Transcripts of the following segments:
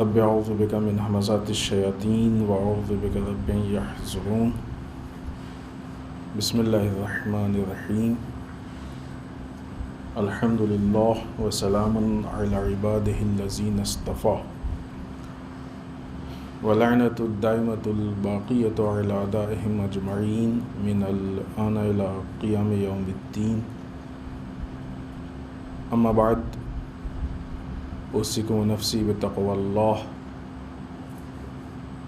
رب اعوذ بک من همزات الشیاطین واعوذ بک رب ان یحضرون بسم اللہ الرحمن الرحیم الحمد للہ وسلام علی عبادہ الذین اصطفیٰ ولعنۃ الدائمۃ الباقیۃ علی اعدائہم اجمعین من الآن الی قیام یوم الدین اما بعد اوصیکم ونفسی بتقوی اللہ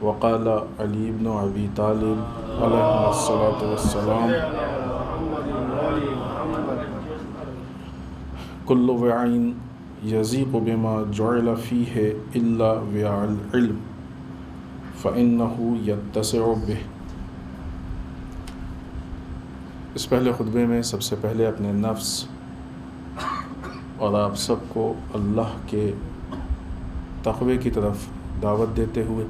وقال علی بن ابی طالب علیہ الصلاۃ والسلام کل وعاء یضیق بما جعل فیہ الا وعاء العلم فإنہ یتسع بہ۔ اس پہلے خطبے میں سب سے پہلے اپنے نفس اور آپ سب کو اللہ کے تقوی کی طرف دعوت دیتے ہوئے،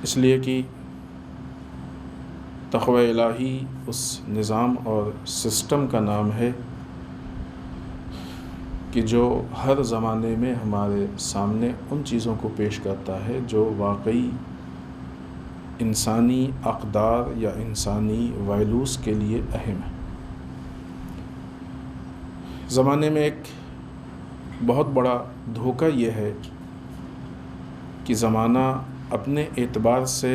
اس لیے کہ تقوی الہی اس نظام اور سسٹم کا نام ہے کہ جو ہر زمانے میں ہمارے سامنے ان چیزوں کو پیش کرتا ہے جو واقعی انسانی اقدار یا انسانی ویلیوز کے لیے اہم ہے۔ زمانے میں ایک بہت بڑا دھوکہ یہ ہے کہ زمانہ اپنے اعتبار سے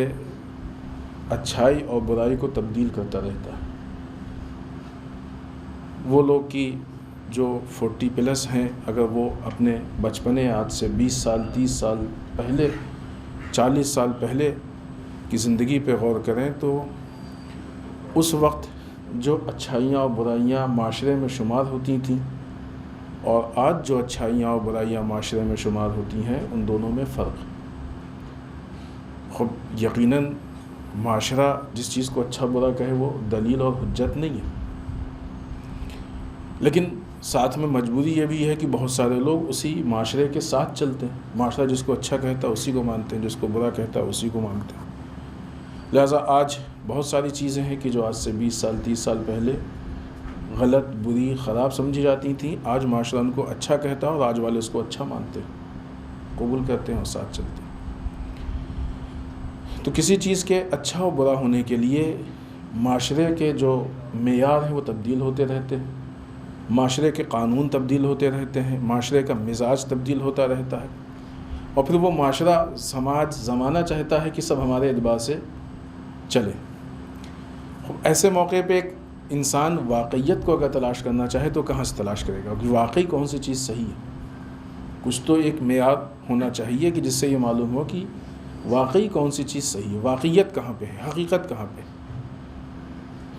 اچھائی اور برائی کو تبدیل کرتا رہتا ہے۔ وہ لوگ کی جو 40+ ہیں، اگر وہ اپنے بچپنے آج سے 20 سال 30 سال پہلے 40 سال پہلے کی زندگی پہ غور کریں تو اس وقت جو اچھائیاں اور برائیاں معاشرے میں شمار ہوتی تھیں اور آج جو اچھائیاں اور برائیاں معاشرے میں شمار ہوتی ہیں، ان دونوں میں فرق۔ خب یقیناً معاشرہ جس چیز کو اچھا برا کہے وہ دلیل اور حجت نہیں ہے، لیکن ساتھ میں مجبوری یہ بھی ہے کہ بہت سارے لوگ اسی معاشرے کے ساتھ چلتے ہیں۔ معاشرہ جس کو اچھا کہتا ہے اسی کو مانتے ہیں، جس کو برا کہتا ہے اسی کو مانتے ہیں۔ لہٰذا آج بہت ساری چیزیں ہیں کہ جو آج سے 20 سال 30 سال پہلے غلط بری خراب سمجھی جاتی تھیں، آج معاشرہ ان کو اچھا کہتا ہے اور آج والے اس کو اچھا مانتے ہیں، قبول کرتے ہیں اور ساتھ چلتے ہیں۔ تو کسی چیز کے اچھا و برا ہونے کے لیے معاشرے کے جو معیار ہیں وہ تبدیل ہوتے رہتے ہیں، معاشرے کے قانون تبدیل ہوتے رہتے ہیں، معاشرے کا مزاج تبدیل ہوتا رہتا ہے، اور پھر وہ معاشرہ سماج زمانہ چاہتا ہے کہ سب ہمارے اعتبار سے چلے۔ ایسے موقع پہ ایک انسان واقعیت کو اگر تلاش کرنا چاہے تو کہاں سے تلاش کرے گا کہ واقعی کون سی چیز صحیح ہے؟ کچھ تو ایک معیار ہونا چاہیے کہ جس سے یہ معلوم ہو کہ واقعی کون سی چیز صحیح ہے، واقعیت کہاں پہ ہے، حقیقت کہاں پہ ہے۔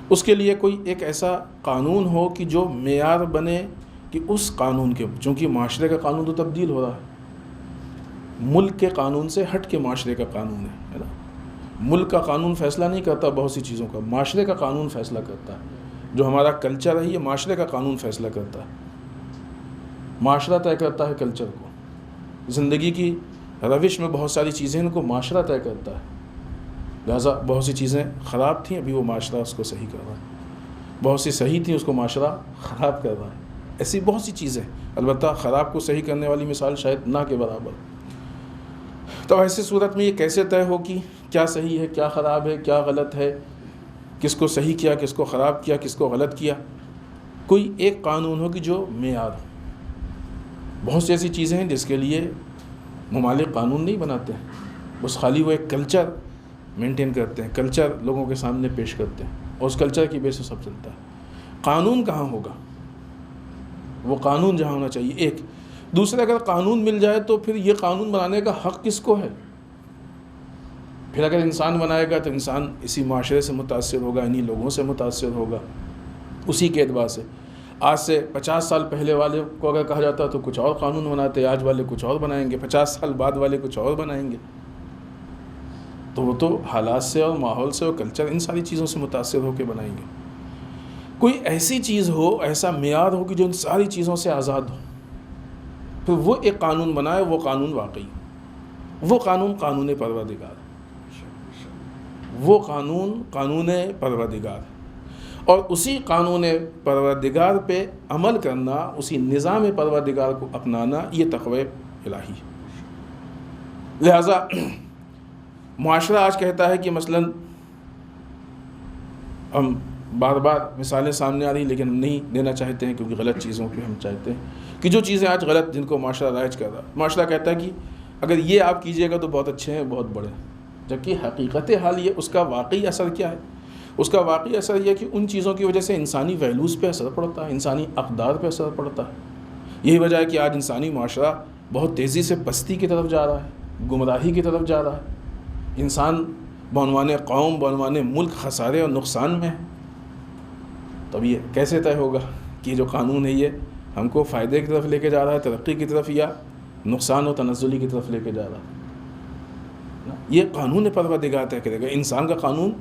اس کے لیے کوئی ایک ایسا قانون ہو کہ جو معیار بنے کہ اس قانون کے، چونکہ معاشرے کا قانون تو تبدیل ہو رہا ہے، ملک کے قانون سے ہٹ کے معاشرے کا قانون ہے نا۔ ملک کا قانون فیصلہ نہیں کرتا بہت سی چیزوں کا، معاشرے کا قانون فیصلہ کرتا ہے۔ جو ہمارا کلچر ہے یہ معاشرے کا قانون فیصلہ کرتا ہے، معاشرہ طے کرتا ہے کلچر کو۔ زندگی کی روش میں بہت ساری چیزیں ان کو معاشرہ طے کرتا ہے، لہٰذا بہت سی چیزیں خراب تھیں، ابھی وہ معاشرہ اس کو صحیح کر رہا ہے، بہت سی صحیح تھیں، اس کو معاشرہ خراب کر رہا ہے۔ ایسی بہت سی چیزیں، البتہ خراب کو صحیح کرنے والی مثال شاید نہ کے برابر۔ تو ایسی صورت میں یہ کیسے طے ہو کہ کیا صحیح ہے، کیا خراب ہے، کیا غلط ہے، کس کو صحیح کیا، کس کو خراب کیا، کس کو غلط کیا؟ کوئی ایک قانون ہو کہ جو معیار ہو۔ بہت سی ایسی چیزیں ہیں جس کے لیے ممالک قانون نہیں بناتے ہیں، بس خالی وہ ایک کلچر مینٹین کرتے ہیں، کلچر لوگوں کے سامنے پیش کرتے ہیں اور اس کلچر کی بیس سے سب چلتا ہے۔ قانون کہاں ہوگا؟ وہ قانون جہاں ہونا چاہیے ایک۔ دوسرے، اگر قانون مل جائے تو پھر یہ قانون بنانے کا حق کس کو ہے؟ پھر اگر انسان بنائے گا تو انسان اسی معاشرے سے متاثر ہوگا، انہی لوگوں سے متاثر ہوگا، اسی کے اعتبار سے۔ آج سے 50 سال پہلے والے کو اگر کہا جاتا تو کچھ اور قانون بناتے، آج والے کچھ اور بنائیں گے، 50 سال بعد والے کچھ اور بنائیں گے. تو وہ تو حالات سے اور ماحول سے اور کلچر ان ساری چیزوں سے متاثر ہو کے بنائیں گے. کوئی ایسی چیز ہو، ایسا معیار ہو کہ جو ان ساری چیزوں سے آزاد ہو، پھر وہ ایک قانون بنائے. وہ قانون واقعی، وہ قانون قانون پروردگار، وہ قانون قانون پروردگار. اور اسی قانون پروردگار پہ عمل کرنا، اسی نظام پروردگار کو اپنانا، یہ تقوی الہی. لہذا معاشرہ آج کہتا ہے کہ مثلاً ہم بار بار مثالیں سامنے آ رہی لیکن ہم نہیں دینا چاہتے ہیں کیونکہ غلط چیزوں پہ ہم چاہتے ہیں کہ جو چیزیں آج غلط جن کو معاشرہ رائج کر رہا ہے، معاشرہ کہتا ہے کہ اگر یہ آپ کیجئے گا تو بہت اچھے ہیں، بہت بڑے ہیں. جبکہ حقیقت حال یہ، اس کا واقعی اثر کیا ہے؟ اس کا واقعی اثر یہ کہ ان چیزوں کی وجہ سے انسانی ویلیوز پہ اثر پڑتا ہے، انسانی اقدار پہ اثر پڑتا ہے. یہی وجہ ہے کہ آج انسانی معاشرہ بہت تیزی سے پستی کی طرف جا رہا ہے، گمراہی کی طرف جا رہا ہے. انسان بعنوان قوم، بعنوان ملک خسارے اور نقصان میں ہے. تب یہ کیسے طے ہوگا کہ جو قانون ہے یہ ہم کو فائدے کی طرف لے کے جا رہا ہے، ترقی کی طرف، یا نقصان و تنزلی کی طرف لے کے جا رہا ہے؟ یہ قانون پروردگار طے کرے گا. انسان کا قانون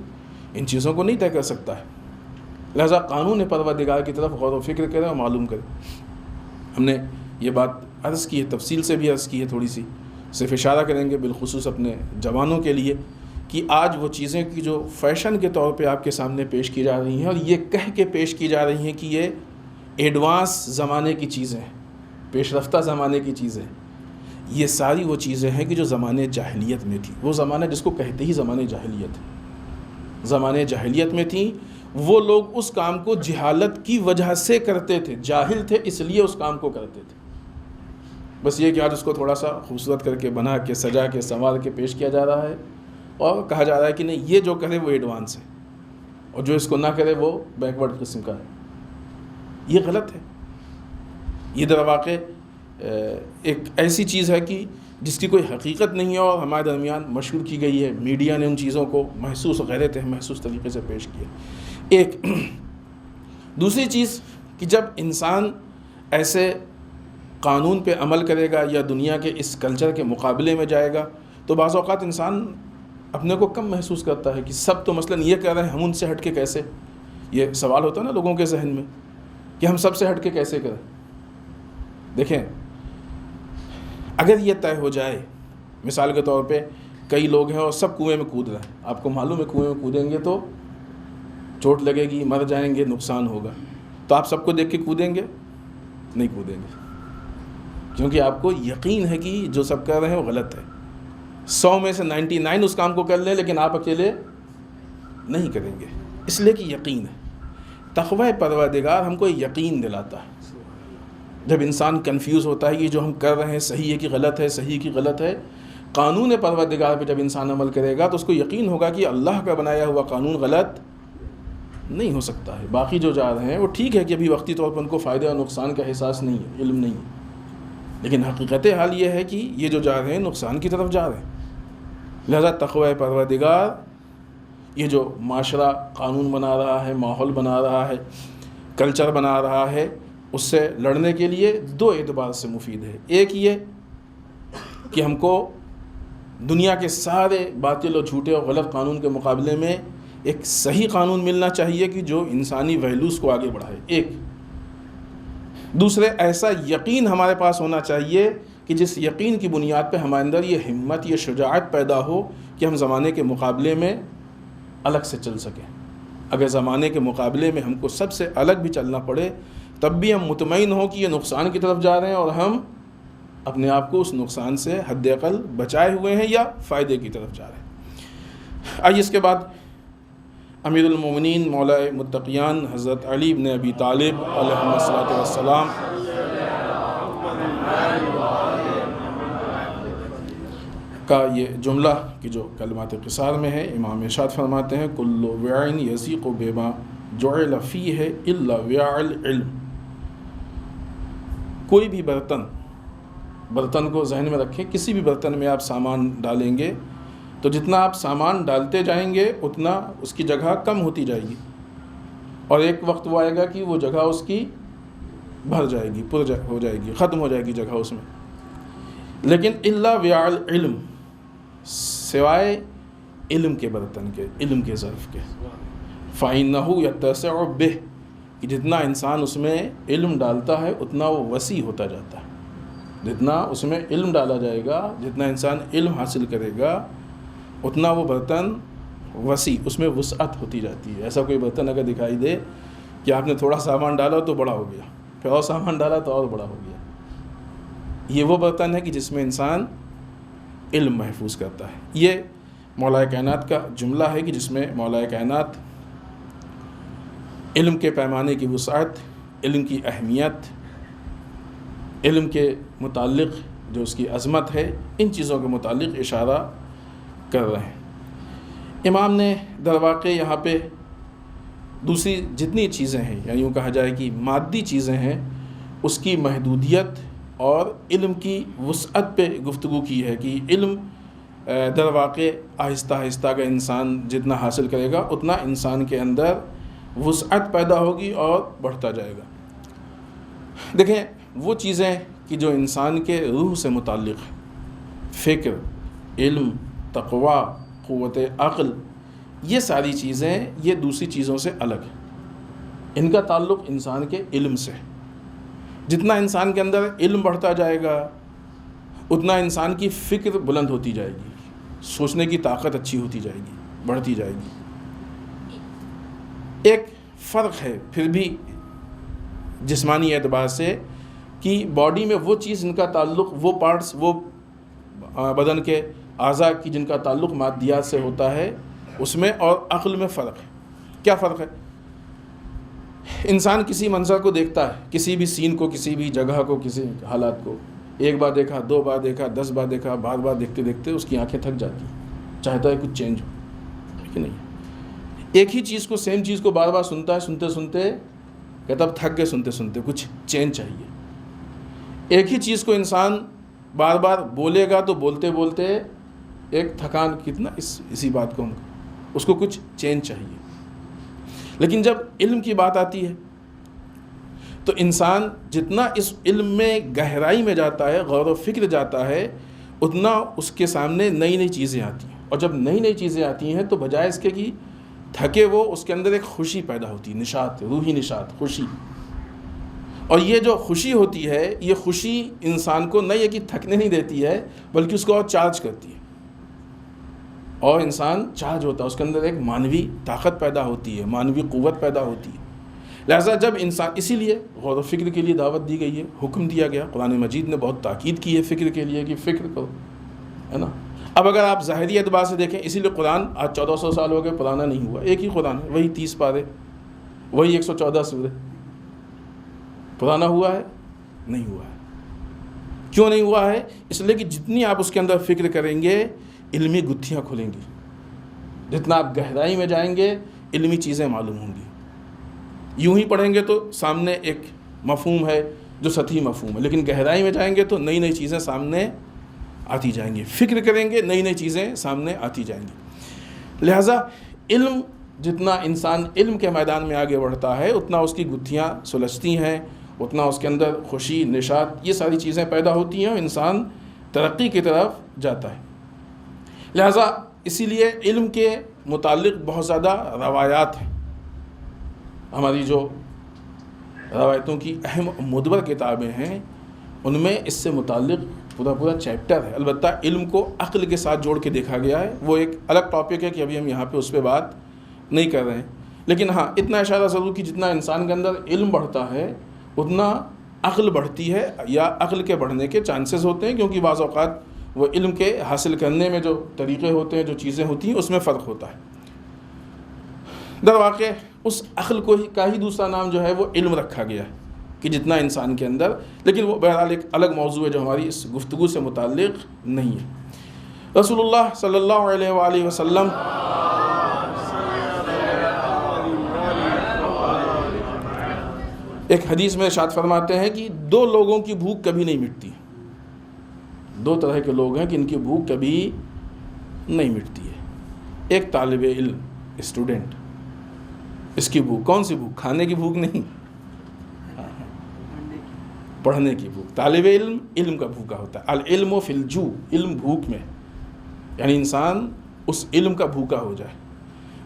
ان چیزوں کو نہیں طے کر سکتا ہے. لہذا قانون پروردگار کی طرف غور و فکر کریں اور معلوم کریں. ہم نے یہ بات عرض کی ہے، تفصیل سے بھی عرض کی ہے، تھوڑی سی صرف اشارہ کریں گے بالخصوص اپنے جوانوں کے لیے کہ آج وہ چیزیں کی جو فیشن کے طور پہ آپ کے سامنے پیش کی جا رہی ہیں، اور یہ کہہ کے پیش کی جا رہی ہیں کہ یہ ایڈوانس زمانے کی چیزیں ہیں، پیش رفتہ زمانے کی چیزیں، یہ ساری وہ چیزیں ہیں کہ جو زمانے جاہلیت میں تھی. وہ زمانہ جس کو کہتے ہی زمانے جاہلیت ہے، زمانے جاہلیت میں تھیں. وہ لوگ اس کام کو جہالت کی وجہ سے کرتے تھے، جاہل تھے اس لیے اس کام کو کرتے تھے. بس یہ کہ آج اس کو تھوڑا سا خوبصورت کر کے، بنا کے، سجا کے، سنوار کے پیش کیا جا رہا ہے اور کہا جا رہا ہے کہ نہیں، یہ جو کرے وہ ایڈوانس ہے اور جو اس کو نہ کرے وہ بیکورڈ قسم کا ہے. یہ غلط ہے. یہ در واقع ایک ایسی چیز ہے کہ جس کی کوئی حقیقت نہیں ہے اور ہمارے درمیان مشہور کی گئی ہے. میڈیا نے ان چیزوں کو محسوس، غیر محسوس طریقے سے پیش کیا. ایک دوسری چیز کہ جب انسان ایسے قانون پہ عمل کرے گا یا دنیا کے اس کلچر کے مقابلے میں جائے گا تو بعض اوقات انسان اپنے کو کم محسوس کرتا ہے کہ سب تو مثلاً یہ کہہ رہے ہیں، ہم ان سے ہٹ کے کیسے؟ یہ سوال ہوتا ہے نا لوگوں کے ذہن میں کہ ہم سب سے ہٹ کے کیسے کریں. دیکھیں، اگر یہ طے ہو جائے، مثال کے طور پہ کئی لوگ ہیں اور سب کنویں میں کود رہے ہیں، آپ کو معلوم ہے کنویں میں کودیں گے تو چوٹ لگے گی، مر جائیں گے، نقصان ہوگا، تو آپ سب کو دیکھ کے کودیں گے؟ نہیں کودیں گے، کیونکہ آپ کو یقین ہے کہ جو سب کر رہے ہیں وہ غلط ہے. 100 میں سے 99 اس کام کو کر لیں لیکن آپ اکیلے نہیں کریں گے، اس لیے کہ یقین ہے. تقوی پروردگار ہم کو یقین دلاتا ہے. جب انسان کنفیوز ہوتا ہے کہ جو ہم کر رہے ہیں صحیح ہے کہ غلط ہے، صحیح کی غلط ہے، قانون پروردگار پہ جب انسان عمل کرے گا تو اس کو یقین ہوگا کہ اللہ کا بنایا ہوا قانون غلط نہیں ہو سکتا ہے. باقی جو جا رہے ہیں وہ ٹھیک ہے کہ ابھی وقتی طور پر ان کو فائدے اور نقصان کا احساس نہیں ہے، علم نہیں ہے، لیکن حقیقت حال یہ ہے کہ یہ جو جا رہے ہیں نقصان کی طرف جا رہے ہیں. لہذا تقوی پروردگار یہ جو معاشرہ قانون بنا رہا ہے، ماحول بنا رہا ہے، کلچر بنا رہا ہے، اس سے لڑنے کے لیے 2 اعتبار سے مفید ہے. ایک یہ کہ ہم کو دنیا کے سارے باطل اور جھوٹے اور غلط قانون کے مقابلے میں ایک صحیح قانون ملنا چاہیے کہ جو انسانی ویلیوز کو آگے بڑھائے. ایک دوسرے، ایسا یقین ہمارے پاس ہونا چاہیے کہ جس یقین کی بنیاد پہ ہمارے اندر یہ ہمت، یہ شجاعت پیدا ہو کہ ہم زمانے کے مقابلے میں الگ سے چل سکیں. اگر زمانے کے مقابلے میں ہم کو سب سے الگ بھی چلنا پڑے تب بھی ہم مطمئن ہوں کہ یہ نقصان کی طرف جا رہے ہیں اور ہم اپنے آپ کو اس نقصان سے حد اقل بچائے ہوئے ہیں یا فائدے کی طرف جا رہے ہیں. آئیے اس کے بعد امیر المومنین مولا متقیان حضرت علی بن ابی طالب علیہ الصلوۃ والسلام کا یہ جملہ کہ جو کلمات قصار میں ہے، امام ارشاد فرماتے ہیں کل وعین یضیق بما جعل فیہ الا وعاء العلم. کوئی بھی برتن کو ذہن میں رکھیں، کسی بھی برتن میں آپ سامان ڈالیں گے تو جتنا آپ سامان ڈالتے جائیں گے اتنا اس کی جگہ کم ہوتی جائے گی، اور ایک وقت وہ آئے گا کہ وہ جگہ اس کی بھر جائے گی، ہو جائے گی، ختم ہو جائے گی جگہ اس میں. لیکن الا وعاء العلم، سوائے علم کے برتن کے، علم کے ظرف کے. فإنه يتسع به، کہ جتنا انسان اس میں علم ڈالتا ہے اتنا وہ وسیع ہوتا جاتا ہے. جتنا اس میں علم ڈالا جائے گا، جتنا انسان علم حاصل کرے گا، اتنا وہ برتن وسیع، اس میں وسعت ہوتی جاتی ہے. ایسا کوئی برتن اگر دکھائی دے کہ آپ نے تھوڑا سامان ڈالا تو بڑا ہو گیا، پھر اور سامان ڈالا تو اور بڑا ہو گیا، یہ وہ برتن ہے کہ جس میں انسان علم محفوظ کرتا ہے. یہ مولا کائنات کا جملہ ہے کہ جس میں مولا کائنات علم کے پیمانے کی وسعت، علم کی اہمیت، علم کے متعلق جو اس کی عظمت ہے، ان چیزوں کے متعلق اشارہ کر رہے ہیں. امام نے در واقع یہاں پہ دوسری جتنی چیزیں ہیں، یعنی یوں کہا جائے کہ مادی چیزیں ہیں، اس کی محدودیت اور علم کی وسعت پہ گفتگو کی ہے کہ علم در واقع آہستہ آہستہ کا انسان جتنا حاصل کرے گا اتنا انسان کے اندر وسعت پیدا ہوگی اور بڑھتا جائے گا. دیکھیں وہ چیزیں کہ جو انسان کے روح سے متعلق ہیں، فکر، علم، تقوی، قوت عقل، یہ ساری چیزیں یہ دوسری چیزوں سے الگ ہیں. ان کا تعلق انسان کے علم سے. جتنا انسان کے اندر علم بڑھتا جائے گا اتنا انسان کی فکر بلند ہوتی جائے گی، سوچنے کی طاقت اچھی ہوتی جائے گی، بڑھتی جائے گی. ایک فرق ہے پھر بھی جسمانی اعتبار سے کہ باڈی میں وہ چیز جن کا تعلق، وہ پارٹس، وہ بدن کے اعضاء کی جن کا تعلق مادیات سے ہوتا ہے، اس میں اور عقل میں فرق ہے. کیا فرق ہے؟ انسان کسی منظر کو دیکھتا ہے، کسی بھی سین کو، کسی بھی جگہ کو، کسی حالات کو ایک بار دیکھا، 2 بار دیکھا، 10 بار دیکھا، بار بار دیکھتے دیکھتے اس کی آنکھیں تھک جاتی ہیں، چاہتا ہے کچھ چینج ہو، کہ نہیں؟ ایک ہی چیز کو، سیم چیز کو بار بار سنتا ہے، سنتے سنتے کہتا اب تھک گئے، سنتے سنتے کچھ چینج چاہیے. ایک ہی چیز کو انسان بار بار بولے گا تو بولتے بولتے ایک تھکان، کتنا اسی بات کو اس کو کچھ چینج چاہیے. لیکن جب علم کی بات آتی ہے تو انسان جتنا اس علم میں گہرائی میں جاتا ہے، غور و فکر جاتا ہے، اتنا اس کے سامنے نئی نئی چیزیں آتی ہیں. اور جب نئی نئی چیزیں آتی ہیں تو بجائے اس کے کہ تھکے وہ، اس کے اندر ایک خوشی پیدا ہوتی ہے، نشاط، روحی نشاط، خوشی. اور یہ جو خوشی ہوتی ہے، یہ خوشی انسان کو نہ یہ کہ تھکنے نہیں دیتی ہے بلکہ اس کو اور چارج کرتی ہے، اور انسان چارج ہوتا ہے، اس کے اندر ایک معنوی طاقت پیدا ہوتی ہے، معنوی قوت پیدا ہوتی ہے. لہذا جب انسان، اسی لیے غور و فکر کے لیے دعوت دی گئی ہے، حکم دیا گیا، قرآن مجید نے بہت تاکید کی ہے فکر کے لیے کہ فکر کرو، ہے نا. اب اگر آپ ظاہری اعتبار سے دیکھیں، اسی لیے قرآن آج 1400 سال ہو گئے پرانا نہیں ہوا، ایک ہی قرآن ہے، وہی 30 پارے، وہی 114 سورے. پرانا ہوا ہے؟ نہیں ہوا ہے. کیوں نہیں ہوا ہے؟ اس لیے کہ جتنی آپ اس کے اندر فکر کریں گے علمی گتھیاں کھلیں گی، جتنا آپ گہرائی میں جائیں گے علمی چیزیں معلوم ہوں گی. یوں ہی پڑھیں گے تو سامنے ایک مفہوم ہے جو سطحی مفہوم ہے، لیکن گہرائی میں جائیں گے تو نئی نئی چیزیں سامنے آتی جائیں گی، فکر کریں گے نئی نئی چیزیں سامنے آتی جائیں گی. لہٰذا علم، جتنا انسان علم کے میدان میں آگے بڑھتا ہے اتنا اس کی گتھیاں سلجھتی ہیں، اتنا اس کے اندر خوشی، نشاط، یہ ساری چیزیں پیدا ہوتی ہیں اور انسان ترقی کی طرف جاتا ہے. لہٰذا اسی لیے علم کے متعلق بہت زیادہ روایات ہیں. ہماری جو روایتوں کی اہم مدبر کتابیں ہیں ان میں اس سے متعلق پورا چیپٹر ہے. البتہ علم کو عقل کے ساتھ جوڑ کے دیکھا گیا ہے، وہ ایک الگ ٹاپک ہے کہ ابھی ہم یہاں پہ اس پہ بات نہیں کر رہے ہیں. لیکن ہاں اتنا اشارہ ضرور کہ جتنا انسان کے اندر علم بڑھتا ہے اتنا عقل بڑھتی ہے، یا عقل کے بڑھنے کے چانسز ہوتے ہیں، کیونکہ بعض اوقات وہ علم کے حاصل کرنے میں جو طریقے ہوتے ہیں، جو چیزیں ہوتی ہیں، اس میں فرق ہوتا ہے. در واقع اس عقل کو کا ہی دوسرا نام جو ہے وہ علم رکھا گیا ہے کہ جتنا انسان کے اندر، لیکن وہ بہرحال ایک الگ موضوع ہے جو ہماری اس گفتگو سے متعلق نہیں ہے. رسول اللہ صلی اللہ علیہ وآلہ وسلم ایک حدیث میں ارشاد فرماتے ہیں کہ 2 لوگوں کی بھوک کبھی نہیں مٹتی. 2 طرح کے لوگ ہیں کہ ان کی بھوک کبھی نہیں مٹتی ہے. ایک طالب علم، اسٹوڈنٹ، اس کی بھوک کون سی بھوک؟ کھانے کی بھوک نہیں، پڑھنے کی بھوک. طالب علم علم کا بھوکا ہوتا ہے. العلم فی الجوع، علم بھوک میں، یعنی انسان اس علم کا بھوکا ہو جائے.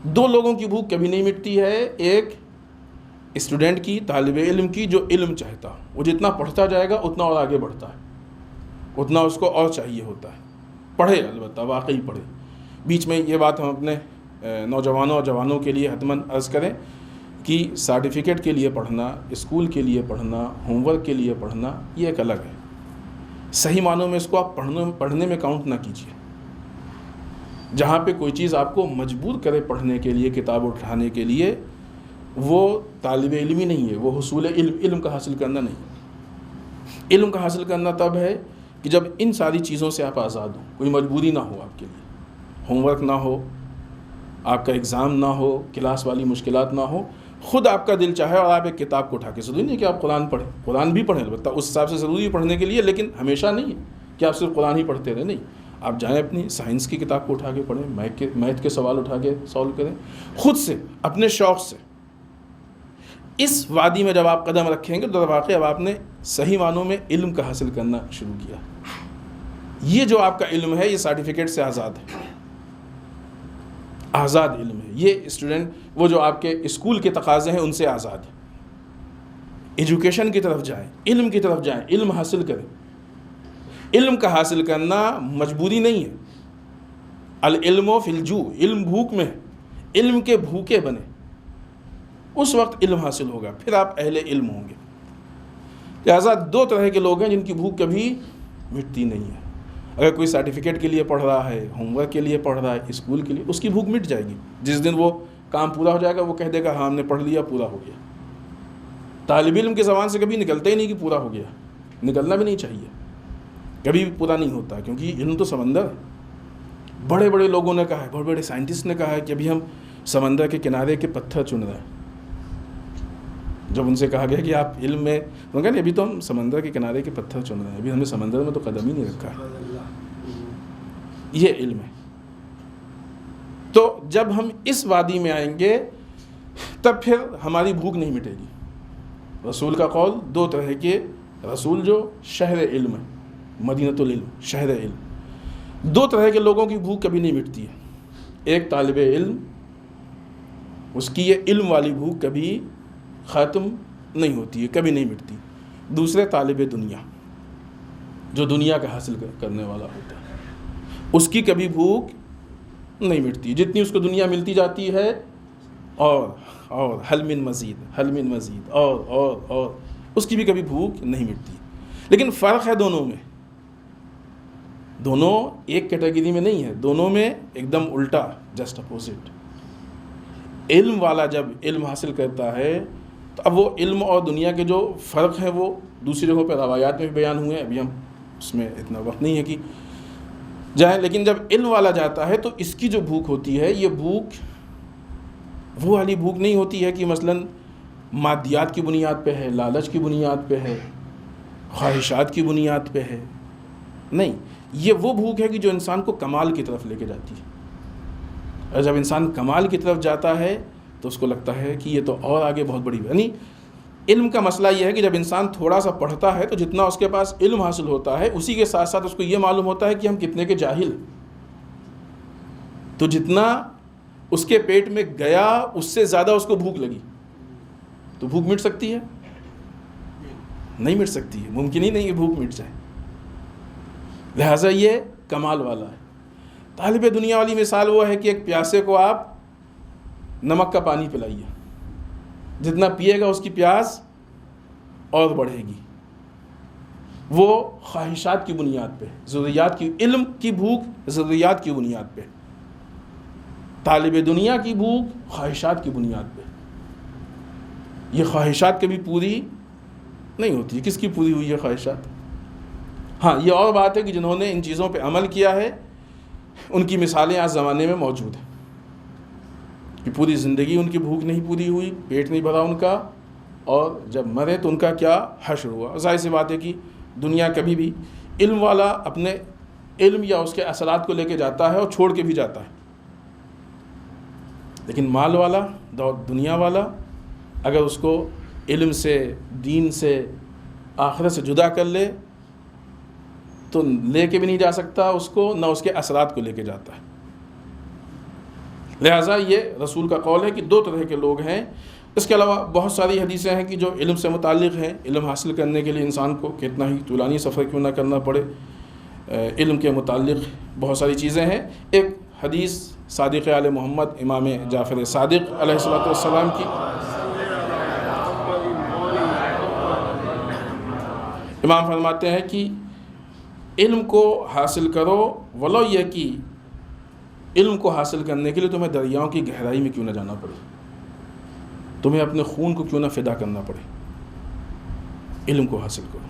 دو لوگوں کی بھوک کبھی نہیں مٹتی ہے، ایک اسٹوڈنٹ کی، طالب علم کی، جو علم چاہتا، وہ جتنا پڑھتا جائے گا اتنا اور آگے بڑھتا ہے، اتنا اس کو اور چاہیے ہوتا ہے. پڑھے، البتہ واقعی پڑھے. بیچ میں یہ بات ہم اپنے نوجوانوں اور جوانوں کے لیے حتماً عرض کریں کہ سرٹیفکیٹ کے لیے پڑھنا، اسکول کے لیے پڑھنا، ہوم ورک کے لیے پڑھنا، یہ ایک الگ ہے. صحیح معنوں میں اس کو آپ پڑھنے میں کاؤنٹ نہ کیجیے. جہاں پہ کوئی چیز آپ کو مجبور کرے پڑھنے کے لیے، کتاب اٹھانے کے لیے، وہ طالب علم ہی نہیں ہے، وہ حصول علم کا حاصل کرنا نہیں. علم کا حاصل کرنا تب ہے کہ جب ان ساری چیزوں سے آپ آزاد ہوں، کوئی مجبوری نہ ہو آپ کے لیے، ہوم ورک نہ ہو، آپ کا ایگزام نہ ہو، کلاس والی مشکلات نہ ہو، خود آپ کا دل چاہے اور آپ ایک کتاب کو اٹھا کے، ضروری نہیں کہ آپ قرآن پڑھیں، قرآن بھی پڑھیں البتہ اس حساب سے ضروری ہے پڑھنے کے لیے، لیکن ہمیشہ نہیں ہے کہ آپ صرف قرآن ہی پڑھتے رہیں. نہیں، آپ جائیں اپنی سائنس کی کتاب کو اٹھا کے پڑھیں، میتھ کے سوال اٹھا کے سالو کریں، خود سے، اپنے شوق سے. اس وادی میں جب آپ قدم رکھیں گے تو در واقع اب آپ نے صحیح معنوں میں علم کا حاصل کرنا شروع کیا. یہ جو آپ کا علم ہے یہ سرٹیفکیٹ سے آزاد ہے، آزاد علم ہے. یہ اسٹوڈنٹ، وہ جو آپ کے اسکول کے تقاضے ہیں ان سے آزاد ہے. ایجوکیشن کی طرف جائیں، علم کی طرف جائیں، علم حاصل کریں. علم کا حاصل کرنا مجبوری نہیں ہے. العلم فی الجوع، علم بھوک میں، علم کے بھوکے بنے، اس وقت علم حاصل ہوگا، پھر آپ اہل علم ہوں گے. لہٰذا دو طرح کے لوگ ہیں جن کی بھوک کبھی مٹتی نہیں ہے. اگر کوئی سرٹیفکیٹ کے لیے پڑھ رہا ہے، ہوم ورک کے لیے پڑھ رہا ہے، اسکول کے لیے، اس کی بھوک مٹ جائے گی. جس دن وہ کام پورا ہو جائے گا وہ کہہ دے گا ہاں ہم نے پڑھ لیا، پورا ہو گیا. طالب علم کی زبان سے کبھی نکلتا ہی نہیں کہ پورا ہو گیا، نکلنا بھی نہیں چاہیے، کبھی بھی پورا نہیں ہوتا، کیونکہ علم تو سمندر ہے. بڑے بڑے لوگوں نے کہا ہے، بڑے بڑے سائنٹسٹ نے کہا ہے کہ ابھی ہم سمندر کے کنارے کے پتھر چن رہے ہیں. جب ان سے کہا گیا کہ آپ علم میں، انہوں نے کہا نہیں، ابھی تو ہم سمندر کے کنارے کے پتھر چن رہے ہیں، ابھی ہم نے سمندر میں تو قدم ہی نہیں رکھا ہے. یہ علم ہے. تو جب ہم اس وادی میں آئیں گے تب پھر ہماری بھوک نہیں مٹے گی. رسول کا قول، دو طرح کے رسول جو شہر علم ہے، مدینۃ العلم، شہر علم، دو طرح کے لوگوں کی بھوک کبھی نہیں مٹتی ہے. ایک طالب علم، اس کی یہ علم والی بھوک کبھی ختم نہیں ہوتی ہے، کبھی نہیں مٹتی. دوسرے طالب دنیا، جو دنیا کا حاصل کرنے والا ہوتا ہے، اس کی کبھی بھوک نہیں مٹتی. جتنی اس کو دنیا ملتی جاتی ہے اور حل من مزید، حل من مزید، اور اس کی بھی کبھی بھوک نہیں مٹتی. لیکن فرق ہے دونوں میں، دونوں ایک کیٹیگری میں نہیں ہے، دونوں میں ایک دم الٹا، جسٹ اپوزٹ. علم والا جب علم حاصل کرتا ہے تو اب وہ علم اور دنیا کے جو فرق ہیں وہ دوسری جگہوں پہ روایات میں بھی بیان ہوئے ہیں، ابھی ہم اس میں اتنا وقت نہیں ہے کہ جائیں. لیکن جب علم والا جاتا ہے تو اس کی جو بھوک ہوتی ہے، یہ بھوک وہ والی بھوک نہیں ہوتی ہے کہ مثلاً مادیات کی بنیاد پہ ہے، لالچ کی بنیاد پہ ہے، خواہشات کی بنیاد پہ ہے. نہیں، یہ وہ بھوک ہے کہ جو انسان کو کمال کی طرف لے کے جاتی ہے. اور جب انسان کمال کی طرف جاتا ہے تو اس کو لگتا ہے کہ یہ تو اور آگے بہت بڑی، یعنی علم کا مسئلہ یہ ہے کہ جب انسان تھوڑا سا پڑھتا ہے تو جتنا اس کے پاس علم حاصل ہوتا ہے، اسی کے ساتھ ساتھ اس کو یہ معلوم ہوتا ہے کہ ہم کتنے کے جاہل. تو جتنا اس کے پیٹ میں گیا اس سے زیادہ اس کو بھوک لگی. تو بھوک مٹ سکتی ہے؟ نہیں مٹ سکتی ہے، ممکن ہی نہیں کہ بھوک مٹ جائے. لہٰذا یہ کمال والا ہے. طالب دنیا والی مثال وہ ہے کہ ایک پیاسے کو آپ نمک کا پانی پلائیے، جتنا پیے گا اس کی پیاس اور بڑھے گی. وہ خواہشات کی بنیاد پہ، ضروریات کی، علم کی بھوک ضروریات کی بنیاد پہ، طالب دنیا کی بھوک خواہشات کی بنیاد پہ. یہ خواہشات کبھی پوری نہیں ہوتی. کس کی پوری ہوئی ہے خواہشات؟ ہاں، یہ اور بات ہے کہ جنہوں نے ان چیزوں پہ عمل کیا ہے ان کی مثالیں آج زمانے میں موجود ہیں کہ پوری زندگی ان کی بھوک نہیں پوری ہوئی، پیٹ نہیں بھرا ان کا، اور جب مرے تو ان کا کیا حشر ہوا. ظاہر سی بات ہے کہ دنیا کبھی بھی علم والا اپنے علم یا اس کے اثرات کو لے کے جاتا ہے اور چھوڑ کے بھی جاتا ہے. لیکن مال والا، دنیا والا، اگر اس کو علم سے، دین سے آخرت سے جدا کر لے تو لے کے بھی نہیں جا سکتا اس کو، نہ اس کے اثرات کو لے کے جاتا ہے۔ لہٰذا یہ رسول کا قول ہے کہ دو طرح کے لوگ ہیں۔ اس کے علاوہ بہت ساری حدیثیں ہیں کہ جو علم سے متعلق ہیں۔ علم حاصل کرنے کے لیے انسان کو کتنا ہی طولانی سفر کیوں نہ کرنا پڑے، علم کے متعلق بہت ساری چیزیں ہیں۔ ایک حدیث صادق آل محمد امام جعفر صادق علیہ السلام کی، امام فرماتے ہیں کہ علم کو حاصل کرو، ولو یہ کہ علم کو حاصل کرنے کے لیے تمہیں دریاؤں کی گہرائی میں کیوں نہ جانا پڑے، تمہیں اپنے خون کو کیوں نہ فدا کرنا پڑے، علم کو حاصل کرو۔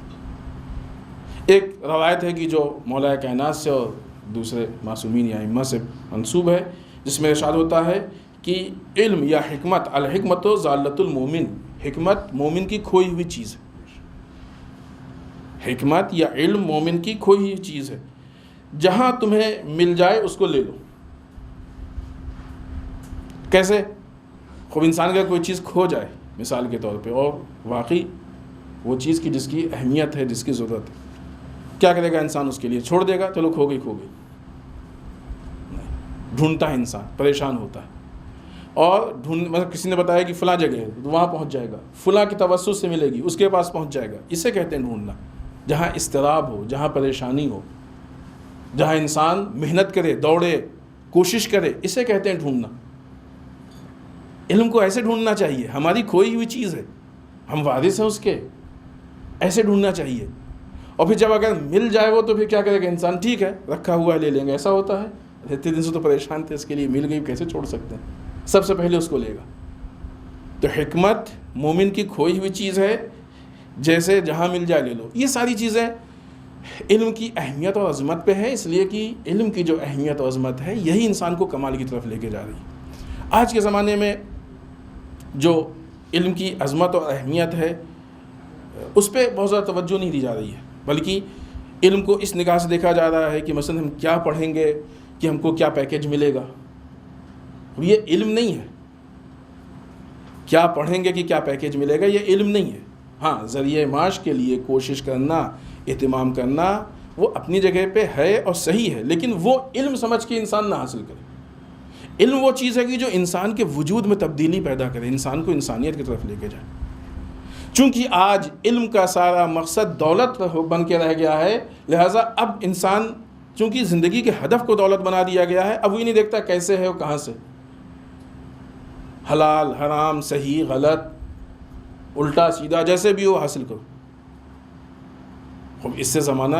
ایک روایت ہے کہ جو مولا کائنات سے اور دوسرے معصومین یا ائمہ سے منسوب ہے، جس میں ارشاد ہوتا ہے کہ علم یا حکمت، الحکمت و ضالۃ المومن، حکمت مومن کی کھوئی ہوئی چیز ہے۔ حکمت یا علم مومن کی کھوئی ہوئی چیز ہے، جہاں تمہیں مل جائے اس کو لے لو۔ کیسے؟ خوب انسان کا کوئی چیز کھو جائے مثال کے طور پہ، اور واقعی وہ چیز کی جس کی اہمیت ہے، جس کی ضرورت ہے، کیا کرے گا انسان؟ اس کے لیے چھوڑ دے گا، چلو کھو گئی کھو گئی؟ ڈھونڈتا ہے انسان، پریشان ہوتا ہے، اور مطلب کسی نے بتایا کہ فلاں جگہ ہے تو وہاں پہنچ جائے گا، فلاں کی توسط سے ملے گی، اس کے پاس پہنچ جائے گا۔ اسے کہتے ہیں ڈھونڈنا۔ جہاں اضطراب ہو، جہاں پریشانی ہو، جہاں انسان محنت کرے، دوڑے، کوشش کرے، اسے کہتے ہیں ڈھونڈنا۔ علم کو ایسے ڈھونڈنا چاہیے، ہماری کھوئی ہوئی چیز ہے، ہم وارث ہیں اس کے، ایسے ڈھونڈنا چاہیے۔ اور پھر جب اگر مل جائے وہ تو پھر کیا کرے گا انسان؟ ٹھیک ہے رکھا ہوا ہے، لے لیں گے۔ ایسا ہوتا ہے، اتنے دن سے تو پریشان تھے، اس کے لیے مل گئی، کیسے چھوڑ سکتے ہیں؟ سب سے پہلے اس کو لے گا۔ تو حکمت مومن کی کھوئی ہوئی چیز ہے، جیسے جہاں مل جائے لے لو۔ یہ ساری چیزیں علم کی اہمیت اور عظمت پہ ہے، اس لیے کہ علم کی جو اہمیت اور عظمت ہے یہی انسان کو کمال کی طرف لے کے جا رہی ہے۔ آج کے زمانے میں جو علم کی عظمت اور اہمیت ہے اس پہ بہت زیادہ توجہ نہیں دی جا رہی ہے، بلکہ علم کو اس نگاہ سے دیکھا جا رہا ہے کہ مثلا ہم کیا پڑھیں گے کہ ہم کو کیا پیکیج ملے گا۔ یہ علم نہیں ہے، کیا پڑھیں گے کہ کیا پیکیج ملے گا، یہ علم نہیں ہے۔ ہاں، ذریعہ معاش کے لیے کوشش کرنا، اہتمام کرنا، وہ اپنی جگہ پہ ہے اور صحیح ہے، لیکن وہ علم سمجھ کے انسان نہ حاصل کرے۔ علم وہ چیز ہے کہ جو انسان کے وجود میں تبدیلی پیدا کرے، انسان کو انسانیت کی طرف لے کے جائے۔ چونکہ آج علم کا سارا مقصد دولت بن کے رہ گیا ہے، لہٰذا اب انسان چونکہ زندگی کے ہدف کو دولت بنا دیا گیا ہے، اب وہ نہیں دیکھتا کیسے ہے اور کہاں سے، حلال حرام، صحیح غلط، الٹا سیدھا، جیسے بھی ہو حاصل کرو۔ اس سے زمانہ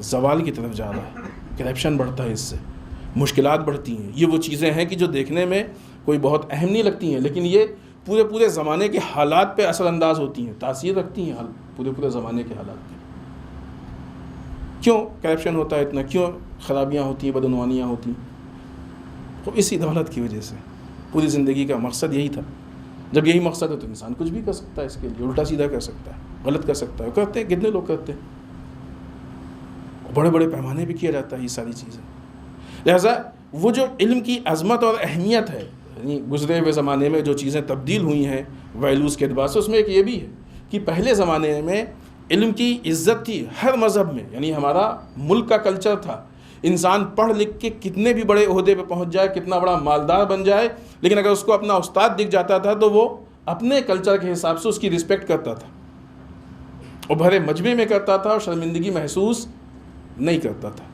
زوال کی طرف جا رہا ہے، کرپشن بڑھتا ہے، اس سے مشکلات بڑھتی ہیں۔ یہ وہ چیزیں ہیں کہ جو دیکھنے میں کوئی بہت اہم نہیں لگتی ہیں، لیکن یہ پورے زمانے کے حالات پہ اثر انداز ہوتی ہیں، تاثیر رکھتی ہیں پورے زمانے کے حالات پہ۔ کیوں کرپشن ہوتا ہے اتنا؟ کیوں خرابیاں ہوتی ہیں، بدعنوانیاں ہوتی ہیں؟ تو اسی دولت کی وجہ سے۔ پوری زندگی کا مقصد یہی تھا۔ جب یہی مقصد ہے تو انسان کچھ بھی کر سکتا ہے، اس کے لیے الٹا سیدھا کر سکتا ہے، غلط کر سکتا ہے۔ کرتے ہیں، کتنے لوگ کرتے ہیں، بڑے پیمانے پہ کیا جاتا ہے یہ ساری چیزیں۔ لہٰذا وہ جو علم کی عظمت اور اہمیت ہے، یعنی گزرے ہوئے زمانے میں جو چیزیں تبدیل ہوئی ہیں ویلیوز کے اعتبار سے، اس میں ایک یہ بھی ہے کہ پہلے زمانے میں علم کی عزت تھی ہر مذہب میں، یعنی ہمارا ملک کا کلچر تھا، انسان پڑھ لکھ کے کتنے بھی بڑے عہدے پہ پہنچ جائے، کتنا بڑا مالدار بن جائے، لیکن اگر اس کو اپنا استاد دکھ جاتا تھا تو وہ اپنے کلچر کے حساب سے اس کی رسپیکٹ کرتا تھا، اور بھرے مجمع میں کرتا تھا، اور شرمندگی محسوس نہیں کرتا تھا۔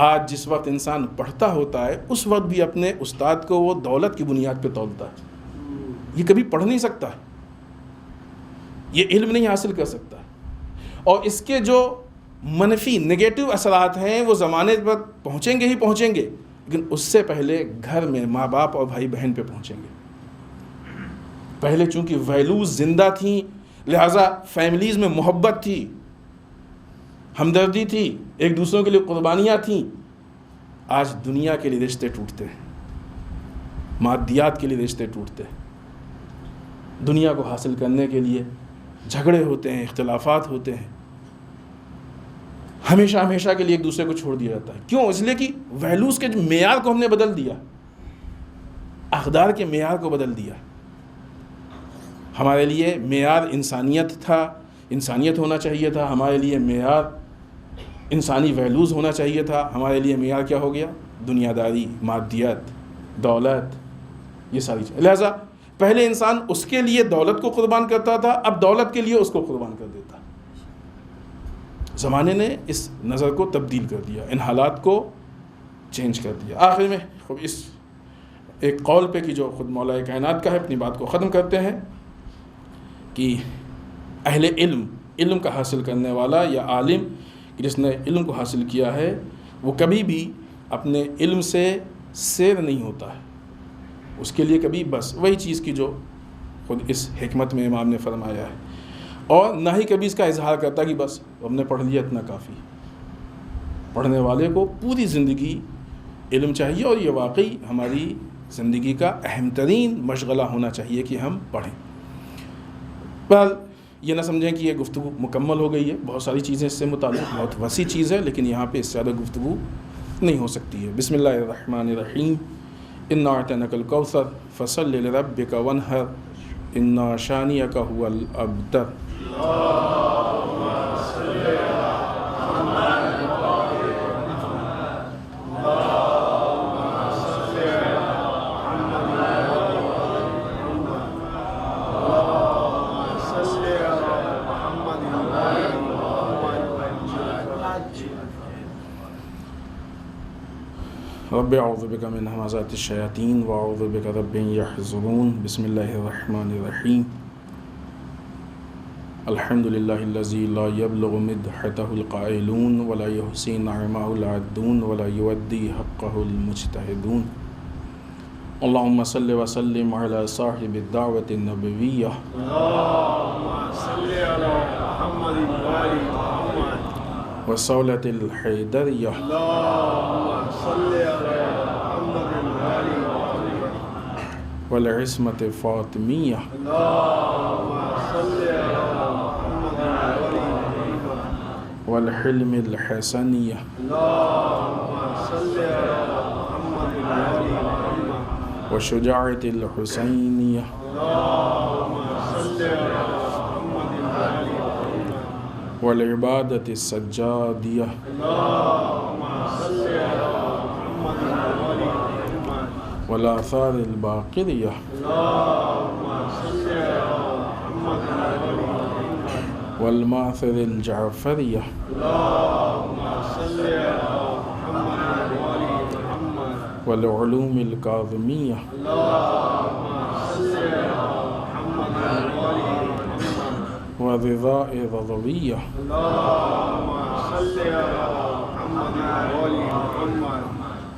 آج جس وقت انسان پڑھتا ہوتا ہے اس وقت بھی اپنے استاد کو وہ دولت کی بنیاد پہ تولتا ہے۔ یہ کبھی پڑھ نہیں سکتا، یہ علم نہیں حاصل کر سکتا، اور اس کے جو منفی نگیٹو اثرات ہیں وہ زمانے پر پہنچیں گے ہی پہنچیں گے، لیکن اس سے پہلے گھر میں ماں باپ اور بھائی بہن پہ پہنچیں گے۔ پہلے چونکہ ویلیوز زندہ تھیں، لہٰذا فیملیز میں محبت تھی، ہمدردی تھی، ایک دوسروں کے لیے قربانیاں تھیں۔ آج دنیا کے لیے رشتے ٹوٹتے ہیں، مادیات کے لیے رشتے ٹوٹتے ہیں، دنیا کو حاصل کرنے کے لیے جھگڑے ہوتے ہیں، اختلافات ہوتے ہیں، ہمیشہ کے لیے ایک دوسرے کو چھوڑ دیا جاتا ہے۔ کیوں؟ اس لیے کہ ویلیوز کے معیار کو ہم نے بدل دیا، اقدار کے معیار کو بدل دیا۔ ہمارے لیے معیار انسانیت تھا، انسانیت ہونا چاہیے تھا، ہمارے لیے معیار انسانی ویلیوز ہونا چاہیے تھا، ہمارے لیے معیار کیا ہو گیا؟ دنیا داری، مادیت، دولت، یہ ساری چیزیں۔ لہٰذا پہلے انسان اس کے لیے دولت کو قربان کرتا تھا، اب دولت کے لیے اس کو قربان کر دیتا۔ زمانے نے اس نظر کو تبدیل کر دیا، ان حالات کو چینج کر دیا۔ آخر میں خود اس ایک قول پہ کہ جو خود مولا کائنات کا ہے، اپنی بات کو ختم کرتے ہیں کہ اہل علم کا حاصل کرنے والا یا عالم جس نے علم کو حاصل کیا ہے، وہ کبھی بھی اپنے علم سے سیر نہیں ہوتا ہے، اس کے لیے کبھی بس وہی چیز کی جو خود اس حکمت میں امام نے فرمایا ہے، اور نہ ہی کبھی اس کا اظہار کرتا کہ بس ہم نے پڑھ لیا اتنا کافی۔ پڑھنے والے کو پوری زندگی علم چاہیے، اور یہ واقعی ہماری زندگی کا اہم ترین مشغلہ ہونا چاہیے کہ ہم پڑھیں۔ بہرحال یہ نہ سمجھیں کہ یہ گفتگو مکمل ہو گئی ہے، بہت ساری چیزیں اس سے متعلق، بہت وسیع چیز ہے، لیکن یہاں پہ اس سے زیادہ گفتگو نہیں ہو سکتی ہے۔ بسم اللہ الرحمن الرحیم، انا اعطیناک الکوثر فصل لربک وانحر انا شانئک هو الابتر۔ رب اعوذ بک من همزات الشیاطین واعوذ بک رب یحضرون۔ بسم اللہ الرحمن الرحیم، الحمد للہ الذی لا یبلغ مدحتہ القائلون ولا یحصی نعمہ العادون ولا یودی حقہ المجتہدون۔ اللہم صل وسلم علی صاحب الدعوۃ النبویہ وصولۃ الحیدریہ والعصمۃ فاطمیہ والحلم الحسنیہ والشجاعۃ الحسینیہ والعبادۃ السجادیہ والآثار الباقریہ والماثر الجعفریہ والعلوم الکاظمیہ والرضاء الرضویہ